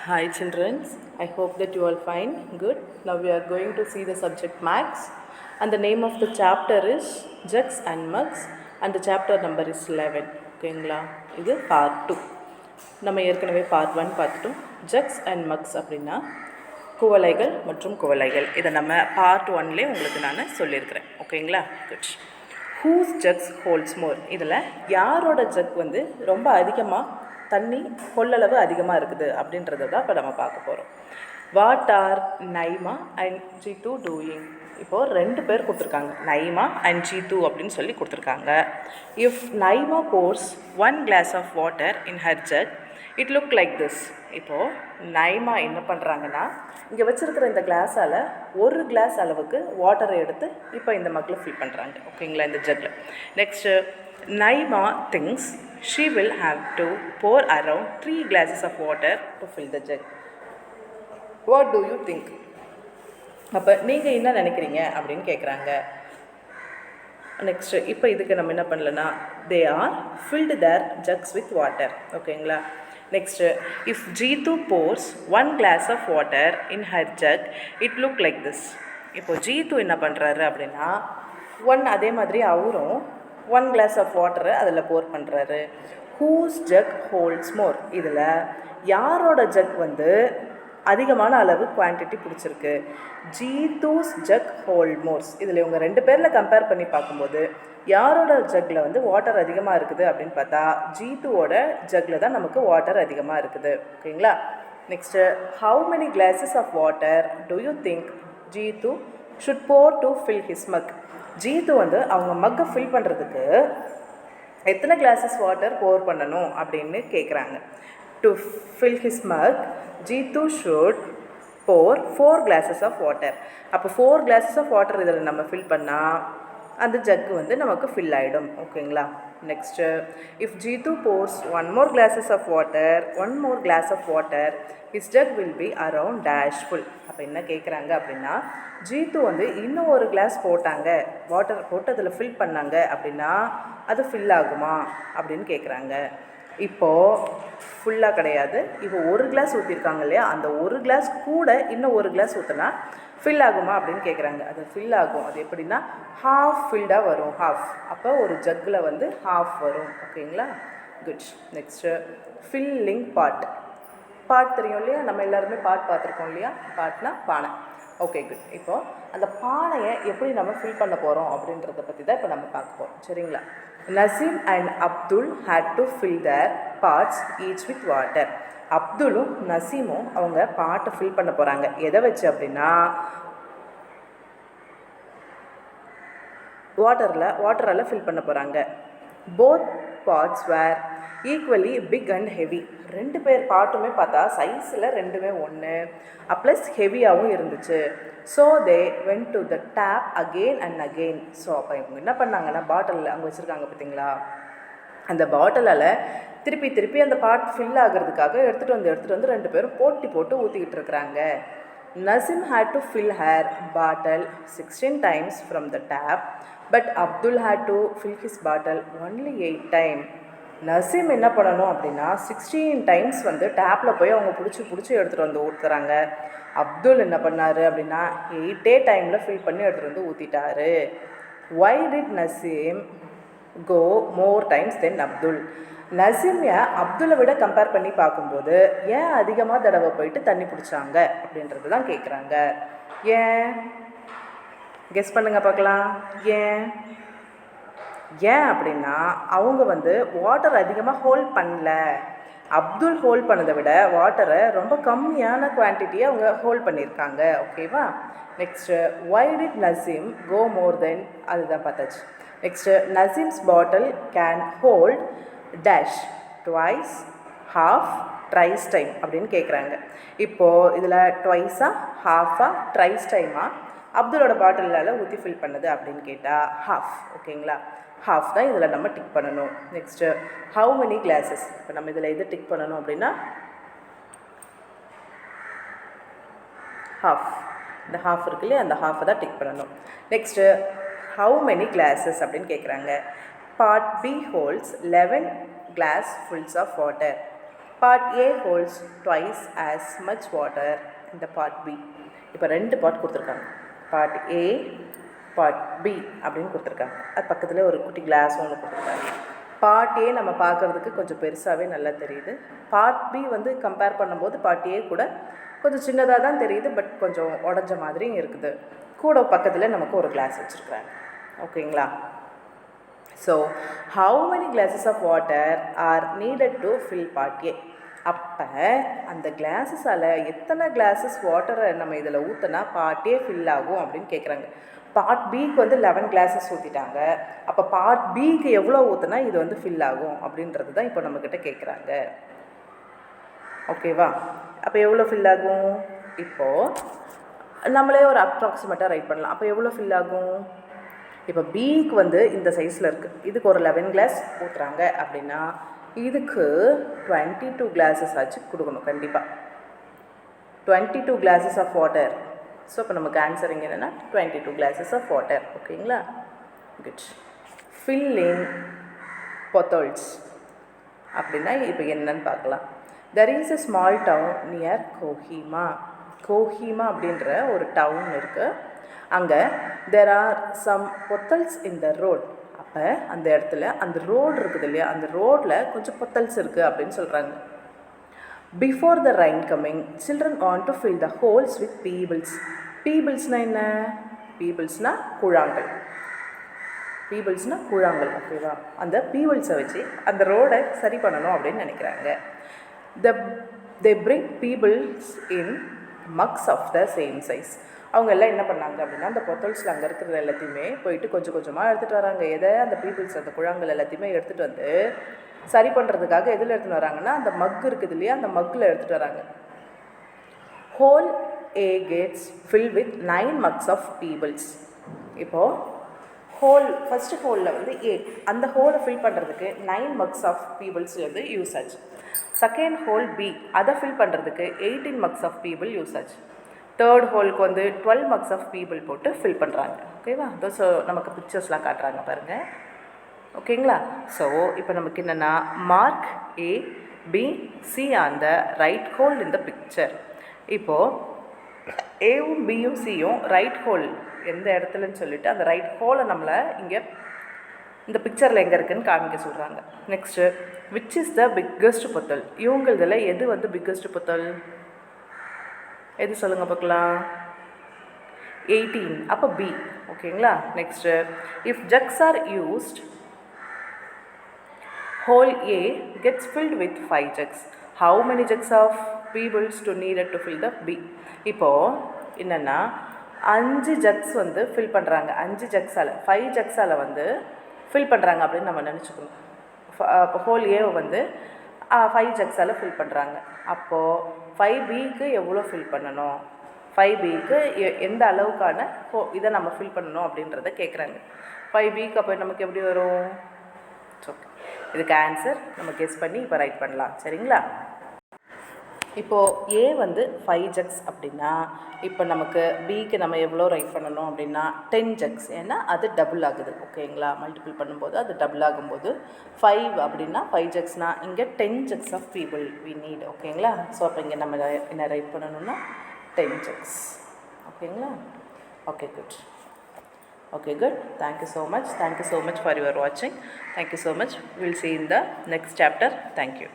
Hi children, I hope that you all fine, good. Now we are going to see the subject maths and the name of the chapter is Jugs and Mugs and the chapter number is 11. ஓகேங்களா இது part 2. நம்ம ஏற்கனவே part 1 பார்த்துட்டோம். Jugs and Mugs அப்படின்னா குவளைகள் மற்றும் குவளைகள். இதை நம்ம part 1லே உங்களுக்கு நான் சொல்லியிருக்கிறேன். ஓகேங்களா good. Whose jugs holds more? இதில் யாரோட ஜக் வந்து ரொம்ப அதிகமாக தண்ணி கொள்ளளவு அதிகமாக இருக்குது அப்படின்றத தான் இப்போ நம்ம பார்க்க போகிறோம். What are Naimah and Jeethu doing? இப்போது ரெண்டு பேர் கொடுத்துருக்காங்க, நைமா அண்ட் ஜீத்து அப்படின்னு சொல்லி கொடுத்துருக்காங்க. If Naima pours 1 glass of water in her jug it look like this. இப்போது நைமா என்ன பண்ணுறாங்கன்னா, இங்கே வச்சுருக்கிற இந்த கிளாஸால் ஒரு கிளாஸ் அளவுக்கு வாட்டரை எடுத்து இப்போ இந்த மக்கில் ஃபில் பண்ணுறாங்க. ஓகேங்களா, இந்த ஜக்கில். Next Naima thinks she will have to pour around 3 glasses of water to fill the jug. What do you think? அப்போ நீங்கள் என்ன நினைக்கிறீங்க அப்படின்னு கேட்குறாங்க. நெக்ஸ்ட்டு இப்போ இதுக்கு நம்ம என்ன பண்ணலன்னா, they are filled their jugs with water. ஓகேங்களா. Next if Jeetu pours 1 glass of water in her jug it look like this. இப்போது ஜீத்து என்ன பண்ணுறாரு அப்படின்னா, அதே மாதிரி அவரும் 1 glass ஆஃப் வாட்டரை அதில் போர் பண்ணுறாரு. ஹூஸ் ஜக் ஹோல்ட்ஸ் மோர்? இதில் யாரோட ஜக் வந்து அதிகமான அளவு குவான்டிட்டி பிடிச்சிருக்கு? ஜீத்தூஸ் ஜக் ஹோல்ட் மோர்ஸ். இதில் இவங்க ரெண்டு பேரில் கம்பேர் பண்ணி பார்க்கும்போது யாரோட ஜக்கில் வந்து வாட்டர் அதிகமாக இருக்குது அப்படின்னு பார்த்தா ஜீத்துவோட ஜக்கில் தான் நமக்கு வாட்டர் அதிகமாக இருக்குது. ஓகேங்களா. Next how many glasses of water do you think Jeetu should pour to fill his mug? Jeetu வந்து அவங்க மக்கை ஃபில் பண்ணுறதுக்கு எத்தனை கிளாஸஸ் வாட்டர் போர் பண்ணணும் அப்படின்னு கேட்குறாங்க. To fill his mug Jeetu should pour 4 glasses of water. அப்போ 4 glasses ஆஃப் வாட்டர் இதில் நம்ம ஃபில் பண்ணால் அந்த ஜக்கு வந்து நமக்கு ஃபில் ஆகிடும். ஓகேங்களா. Next if Jeetu pours 1 more glasses of water 1 more glass of water his jug will be around dash full. அப்போ என்ன கேட்குறாங்க அப்படின்னா, ஜீத்து வந்து இன்னும் ஒரு கிளாஸ் போட்டாங்க, வாட்டர் போட்டு அதில் ஃபில் பண்ணாங்க அப்படின்னா அது ஃபில் ஆகுமா அப்படின்னு கேட்குறாங்க. இப்போது ஃபுல்லாக கிடையாது, இப்போ ஒரு கிளாஸ் ஊற்றிருக்காங்க இல்லையா, அந்த ஒரு கிளாஸ் கூட இன்னும் ஒரு கிளாஸ் ஊற்றினா ஃபில் ஆகுமா அப்படின்னு கேட்குறாங்க. அது ஃபில் ஆகும். அது எப்படின்னா ஹாஃப் ஃபில்டாக வரும், ஹாஃப். அப்போ ஒரு ஜக்கில் வந்து ஹாஃப் வரும். ஓகேங்களா குட். நெக்ஸ்ட்டு ஃபில்லிங் பாட். பாட் தெரியும் இல்லையா, நம்ம எல்லாருமே பாட் பார்த்துருக்கோம் இல்லையா. பாட்னா பானை. Okay good. இப்போது அந்த பானையை எப்படி நம்ம ஃபில் பண்ண போகிறோம் அப்படின்றத பற்றி தான் இப்போ நம்ம பார்க்க போகிறோம். சரிங்களா. Naseem and Abdul had to fill their pots each with water. அப்துலும் நசீமும் அவங்க பாட்டை ஃபில் பண்ண போகிறாங்க. எதை வச்சு அப்படின்னா வாட்டரால் ஃபில் பண்ண போகிறாங்க. Both pots were equally big and heavy. ரெண்டு பேர் பாட்டுமே பார்த்தா சைஸில் ரெண்டுமே ஒன்று, ப்ளஸ் ஹெவியாகவும் இருந்துச்சு. So they went to the tap again and again. So அப்போ இவங்க என்ன பண்ணாங்கன்னா, பாட்டிலில் அங்கே வச்சுருக்காங்க பார்த்தீங்களா, அந்த பாட்டிலால் திருப்பி அந்த பாட் ஃபில் ஆகிறதுக்காக எடுத்துகிட்டு வந்து ரெண்டு பேரும் போட்டி போட்டு ஊற்றிக்கிட்டு இருக்கிறாங்க. Naseem had to fill her bottle 16 times from the tap, but Abdul had to fill his bottle only 8 times. Naseem என்ன பண்ணணும் அப்படின்னா 16 times வந்து டேப்பில் போய் அவங்க பிடிச்சி எடுத்துகிட்டு வந்து ஊற்றுறாங்க. அப்துல் என்ன பண்ணார் அப்படின்னா 8 times ஃபில் பண்ணி எடுத்துகிட்டு வந்து ஊற்றிட்டாரு. Why did Naseem go more times than Abdul? நசீமை அப்துலை விட கம்பேர் பண்ணி பார்க்கும்போது ஏன் அதிகமாக தடவை போயிட்டு தண்ணி பிடிச்சாங்க அப்படின்றது தான் கேட்குறாங்க. ஏன் கெஸ் பண்ணுங்க பார்க்கலாம். ஏன் அப்படின்னா அவங்க வந்து வாட்டர் அதிகமாக ஹோல்ட் பண்ணல. அப்துல் ஹோல்ட் பண்ணதை விட வாட்டரை ரொம்ப கம்மியான குவான்டிட்டியை அவங்க ஹோல்ட் பண்ணியிருக்காங்க. ஓகேவா. Next why did Naseem go more than? அதுதான் பார்த்தாச்சு. Next Naseem's bottle can hold dash twice half thrice time அப்படின்னு கேட்குறாங்க. இப்போது இதில் ட்வைஸா ஹாஃபா ட்ரைஸ் டைமா அப்துலோட பாட்டிலால் ஊற்றி ஃபில் பண்ணது அப்படின்னு கேட்டால் ஹாஃப். ஓகேங்களா. ஹாஃப் தான் இதில் நம்ம டிக் பண்ணணும். Next how many classes. இப்போ நம்ம இதில் எது டிக் பண்ணணும் அப்படின்னா ஹாஃப். இந்த ஹாஃப் இருக்கு இல்லையா, அந்த ஹாஃபை தான் டிக் பண்ணணும். நெக்ஸ்ட்டு ஹவு மெனி கிளாஸஸ் அப்படின்னு கேட்குறாங்க. Part B holds 11 glass fulls of water. Part A holds twice as much water in the part B. இப்போ 2 பார்ட் கொடுத்துருக்காங்க. பார்ட் A, பார்ட் B அப்படின்னு கொடுத்துருக்காங்க. அது பக்கத்தில் ஒரு குட்டி கிளாஸ் ஒன்று கொடுத்துருக்காங்க. பார்ட் A நம்ம பார்க்குறதுக்கு கொஞ்சம் பெருசாகவே நல்லா தெரியுது. பார்ட் B வந்து கம்பேர் பண்ணும்போது பார்ட் A கூட கொஞ்சம் சின்னதாக தான் தெரியுது, பட் கொஞ்சம் உடஞ்ச மாதிரியும் இருக்குது. கூட பக்கத்தில் நமக்கு ஒரு கிளாஸ் வச்சுருக்குறாங்க. ஓகேங்களா? So how many glasses of water are needed to fill part A? அப்போ அந்த கிளாஸஸால் எத்தனை கிளாஸஸ் வாட்டரை நம்ம இதில் ஊற்றினா பார்ட் A ஃபில் ஆகும் அப்படின்னு கேட்குறாங்க. பார்ட் பிக்கு வந்து 11 கிளாஸஸ் ஊற்றிட்டாங்க. அப்போ பார்ட் பிக்கு எவ்வளோ ஊற்றினா இது வந்து ஃபில் ஆகும் அப்படின்றது தான் இப்போ நம்மக்கிட்ட கேட்குறாங்க. ஓகேவா? அப்போ எவ்வளோ ஃபில் ஆகும்? இப்போது நம்மளே ஒரு அப்ராக்சிமேட்டாக ரைட் பண்ணலாம். அப்போ எவ்வளோ ஃபில் ஆகும்? இப்போ பிக்கு வந்து இந்த சைஸில் இருக்குது, இதுக்கு ஒரு 11 கிளாஸ் ஊற்றுறாங்க அப்படின்னா இதுக்கு 22 கிளாஸஸ் ஆச்சு கொடுக்கணும் கண்டிப்பாக. 22 கிளாஸஸ் ஆஃப் வாட்டர். ஸோ இப்போ நமக்கு ஆன்சர் இங்கே என்னென்னா 22 கிளாஸஸ் ஆஃப் வாட்டர். ஓகேங்களா? குட். ஃபில்லிங் பொத்தல்ஸ் அப்படின்னா இப்போ என்னன்னு பார்க்கலாம். There is a small town near Kohima. Kohima அப்படின்ற ஒரு டவுன் இருக்குது. அங்கே there are some potholes in the road. அப்போ அந்த இடத்துல அந்த ரோடு இருக்குது இல்லையா, அந்த ரோடில் கொஞ்சம் பொத்தல்ஸ் இருக்குது அப்படின்னு சொல்கிறாங்க. Before the rain coming children want to fill the holes with pebbles. பீபிள்ஸ்னால் என்ன? பீபிள்ஸ்னால் குழாங்கள். பீபிள்ஸ்னால் குழாங்கள். ஓகேவா? அந்த பீபிள்ஸை வச்சு அந்த ரோடை சரி பண்ணணும் அப்படின்னு நினைக்கிறாங்க. they bring peoples in mugs of the same size. அவங்க எல்லாம் என்ன பண்ணாங்க அப்படின்னா அந்த பொத்தல்ஸில் அங்கே இருக்கிறது எல்லாத்தையுமே போயிட்டு கொஞ்சம் கொஞ்சமாக எடுத்துகிட்டு வராங்க. எதை? அந்த பீபிள்ஸ் அந்த குழாங்கள் எல்லாத்தையுமே எடுத்துகிட்டு வந்து சரி பண்ணுறதுக்காக எதில் எடுத்துகிட்டு வராங்கன்னா அந்த மக் இருக்குது இல்லையா, அந்த மக்கில் எடுத்துகிட்டு வராங்க. Whole A gets filled with 9 mugs of pebbles. இப்போது ஃபஸ்ட்டு ஹோலில் வந்து A, அந்த ஹோலை ஃபில் பண்ணுறதுக்கு 9 mugs of pebbles வந்து யூஸ் ஆச்சு. செகண்ட் ஹோல் B, அதை ஃபில் பண்ணுறதுக்கு 18 mugs of pebble யூஸ் ஆச்சு. தேர்ட் ஹோலுக்கு வந்து 12 mugs of pebble போட்டு ஃபில் பண்ணுறாங்க. ஓகேவா? ஸோ நமக்கு பிக்சர்ஸ்லாம் காட்டுறாங்க பாருங்கள். ஓகேங்களா? ஸோ இப்போ நமக்கு என்னென்னா mark A, B, C on the right whole இந்த பிக்சர். இப்போது ஏவும் பியும் சியும் ரைட் ஹோல் எந்த இடத்துலன்னு சொல்லிட்டு அந்த ரைட் ஹோலை நம்மளை இங்கே இந்த பிக்சரில் எங்கே இருக்குதுன்னு காமிக்க சொல்கிறாங்க. Next which is the biggest pothole. இவங்களதில் எது வந்து பிக்கஸ்ட் பொத்தல்? எது சொல்லுங்கள் பார்க்கலாம்? 18. அப்போ B. ஓகேங்களா? Next if jugs are used whole A gets filled with 5 jugs. How many jugs of pebbles to needed to fill the B? இப்போது என்னென்னா 5 ஜக்ஸ் வந்து ஃபில் பண்ணுறாங்க. 5 ஜக்ஸால் 5 ஜக்ஸால் வந்து ஃபில் பண்ணுறாங்க அப்படின்னு நம்ம நினச்சிக்கணும். இப்போ ஹோல் ஏவை வந்து 5 ஜக்ஸால் ஃபில் பண்ணுறாங்க. அப்போது 5Bக்கு எவ்வளோ ஃபில் பண்ணணும்? 5Bக்கு எந்த அளவுக்கான இதை நம்ம ஃபில் பண்ணணும் அப்படின்றத கேட்குறாங்க. 5Bக்கு அப்போ நமக்கு எப்படி வரும்? ஓகே, இதுக்கு ஆன்சர் நம்ம கெஸ் பண்ணி இப்போ ரைட் பண்ணலாம். சரிங்களா? இப்போது A வந்து 5 ஜக்ஸ் அப்படின்னா இப்போ நமக்கு Bக்கு நம்ம எவ்வளோ ரைட் பண்ணணும் அப்படின்னா 10 ஜக்ஸ். ஏன்னா அது டபுள் ஆகுது. ஓகேங்களா? மல்டிபிள் பண்ணும்போது அது டபுள் ஆகும்போது 5 அப்படின்னா 5 ஜக்ஸ்னால் இங்கே 10 jugs of people we need. ஓகேங்களா? ஸோ அப்போ இங்கே நம்ம என்ன ரைட் பண்ணணும்னா 10 ஜக்ஸ். ஓகேங்களா? Okay, good. Okay, good. Thank you so much. Thank you so much for your watching. Thank you so much. We'll see in the next chapter. Thank you.